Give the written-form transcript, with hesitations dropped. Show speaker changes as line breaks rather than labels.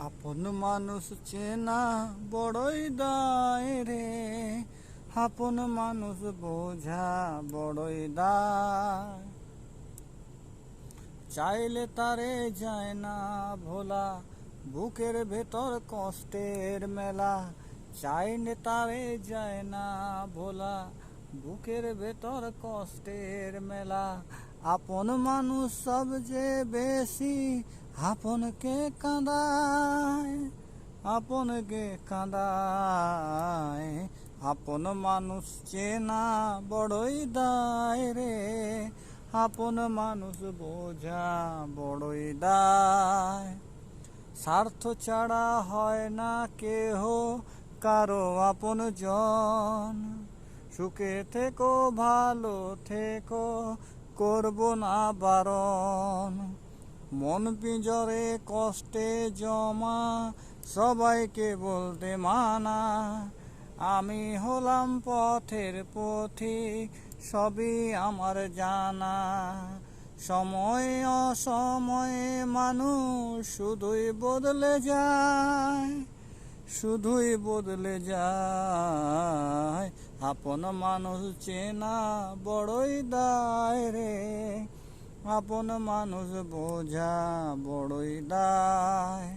আপন মানুষ চেনা বড়ই দায় রে, আপন মানুষ বোঝা বড়ই দায়। চাইলে তারে যায় না ভোলা, বুকের ভেতর কষ্টের মেলা। চাইলে তারে যায় না ভোলা, বুকের ভেতর কষ্টের মেলা। আপন মানুষ সবচেয়ে বেশি আপনকে কাঁদায়, আপনকে কাঁদায়। আপন মানুষ চেনা বড়ই দায় রে, আপন মানুষ বোঝা বড়ই দায়। স্বার্থ ছাড়া হয় না কেহ কারো আপন জন, সুখে থেকো ভালো থেকো করব না বারণ। মন পিঞ্জরে কষ্টে জমা সবাইকে বলতে মানা, আমি হলাম পথের পথিক সবই আমার জানা। সময় অসময়ে মানুষ শুধুই বদলে যায়, শুধুই বদলে যায়। আপন মানুষ চেনা বড়ই দায় রে, আপন মানুষ বোঝা বড়ই দায়।